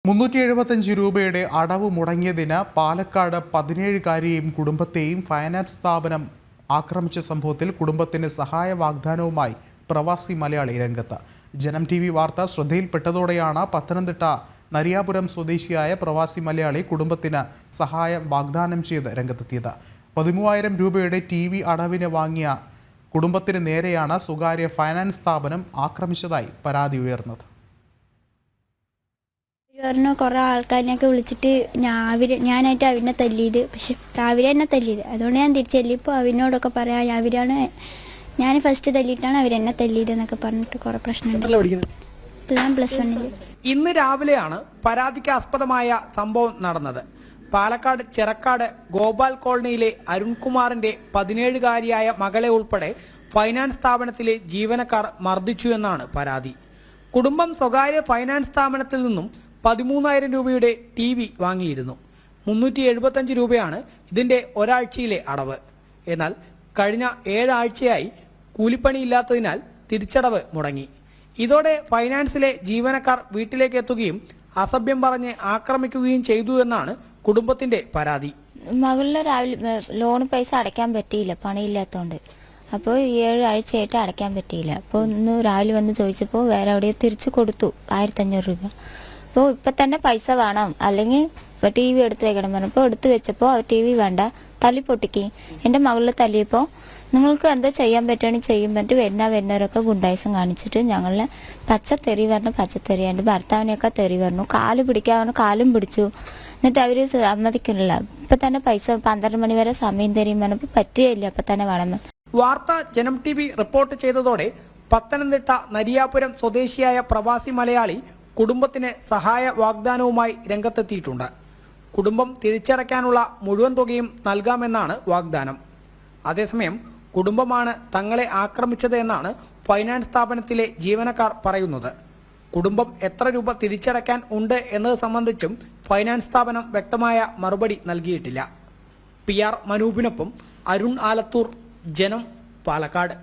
375 രൂപയുടെ അടവ് മുടങ്ങിയതിന് പാലക്കാട് 17കാരിയെയും കുടുംബത്തെയും ഫൈനാൻസ് സ്ഥാപനം ആക്രമിച്ച സംഭവത്തിൽ കുടുംബത്തിന് സഹായ വാഗ്ദാനവുമായി പ്രവാസി മലയാളി രംഗത്ത്. ജനം TV വാർത്ത ശ്രദ്ധയിൽപ്പെട്ടതോടെയാണ് പത്തനംതിട്ട നരിയാപുരം സ്വദേശിയായ പ്രവാസി മലയാളി കുടുംബത്തിന് സഹായം വാഗ്ദാനം ചെയ്ത് രംഗത്തെത്തിയത്. 13,000 രൂപയുടെ TV അടവിന് വാങ്ങിയ കുടുംബത്തിന് നേരെയാണ് സ്വകാര്യ ഫൈനാൻസ് സ്ഥാപനം ആക്രമിച്ചതായി പരാതി ഉയർന്നത്. കുറേ ആൾക്കാരിനെയൊക്കെ വിളിച്ചിട്ട് ഞാനായിട്ട് അവനെ തല്ലിയത്. പക്ഷെ അവരെ തന്നെ തല്ലിയത്. അതുകൊണ്ട് ഞാൻ തിരിച്ചെല്ലിപ്പോൾ അവനോടൊക്കെ പറയാം അവരാണ് ഞാൻ ഫസ്റ്റ് തല്ലിയിട്ടാണ് അവരെന്നെ തല്ലിയത് എന്നൊക്കെ പറഞ്ഞിട്ട് കുറേ പ്രശ്നമുണ്ട്. +1. ഇന്ന് രാവിലെയാണ് പരാതിക്കാസ്പദമായ സംഭവം നടന്നത്. പാലക്കാട് ചെറക്കാട് ഗോപാൽ കോളനിയിലെ അരുൺകുമാറിന്റെ 17കാരിയായ മകളെ ഉൾപ്പെടെ ഫൈനാൻസ് സ്ഥാപനത്തിലെ ജീവനക്കാർ മർദ്ദിച്ചു എന്നാണ് പരാതി. കുടുംബം സ്വകാര്യ ഫൈനാൻസ് സ്ഥാപനത്തിൽ നിന്നും 13,000 രൂപയുടെ TV വാങ്ങിയിരുന്നു. 375 രൂപയാണ് ഇതിൻ്റെ ഒരാഴ്ചയിലെ അടവ്. എന്നാൽ കഴിഞ്ഞ 7 ആഴ്ചയായി കൂലിപ്പണിയില്ലാത്തതിനാൽ തിരിച്ചടവ് മുടങ്ങി. ഇതോടെ ഫൈനാൻസിലെ ജീവനക്കാർ വീട്ടിലേക്ക് എത്തുകയും അസഭ്യം പറഞ്ഞ് ആക്രമിക്കുകയും ചെയ്തു എന്നാണ് കുടുംബത്തിന്റെ പരാതി. മകളിലെ രാവിലെ ലോൺ പൈസ അടയ്ക്കാൻ പറ്റിയില്ല, പണിയില്ലാത്തതുകൊണ്ട്. അപ്പോൾ 7 ആഴ്ചയായിട്ട് അടയ്ക്കാൻ പറ്റിയില്ല. അപ്പോൾ ഇന്ന് രാവിലെ വന്ന് ചോദിച്ചപ്പോൾ വേറെ എവിടെയോ തിരിച്ചു കൊടുത്തു 1,500 രൂപ. അപ്പോൾ ഇപ്പം തന്നെ പൈസ വേണം, അല്ലെങ്കിൽ TV എടുത്ത് വെക്കണം പറഞ്ഞപ്പോൾ എടുത്ത് വെച്ചപ്പോൾ അവർ TV വേണ്ട, തല്ലി പൊട്ടിക്കി. എൻ്റെ മകളിൽ തല്ലിയപ്പോൾ നിങ്ങൾക്ക് എന്താ ചെയ്യാൻ പറ്റുകയാണെങ്കിൽ ചെയ്യും പറഞ്ഞിട്ട് വരുന്നവരൊക്കെ ഗുണ്ടായിസം കാണിച്ചിട്ട് ഞങ്ങളെ പച്ചത്തെറി പറഞ്ഞു. എൻ്റെ ഭർത്താവിനെയൊക്കെ തെറി പറഞ്ഞു. കാല് പിടിക്കാൻ പറഞ്ഞു, കാലും പിടിച്ചു. എന്നിട്ട് അവർ സമ്മതിക്കുന്നില്ല. ഇപ്പം തന്നെ പൈസ 12 മണി വരെ സമയം തരും പറഞ്ഞപ്പോൾ പറ്റുകയില്ല, അപ്പം തന്നെ വേണം. വാർത്ത ജനം TV റിപ്പോർട്ട് ചെയ്തതോടെ പത്തനംതിട്ട നരിയാപുരം സ്വദേശിയായ പ്രവാസി മലയാളി കുടുംബത്തിന് സഹായ വാഗ്ദാനവുമായി രംഗത്തെത്തിയിട്ടുണ്ട്. കുടുംബം തിരിച്ചടയ്ക്കാനുള്ള മുഴുവൻ തുകയും നൽകാമെന്നാണ് വാഗ്ദാനം. അതേസമയം കുടുംബമാണ് തങ്ങളെ ആക്രമിച്ചത് എന്നാണ് ഫൈനാൻസ് സ്ഥാപനത്തിലെ ജീവനക്കാർ പറയുന്നത്. കുടുംബം എത്ര രൂപ തിരിച്ചടയ്ക്കാൻ ഉണ്ട് എന്നത് സംബന്ധിച്ചും ഫൈനാൻസ് സ്ഥാപനം വ്യക്തമായ മറുപടി നൽകിയിട്ടില്ല. PR മനൂപിനൊപ്പം അരുൺ ആലത്തൂർ, ജനം, പാലക്കാട്.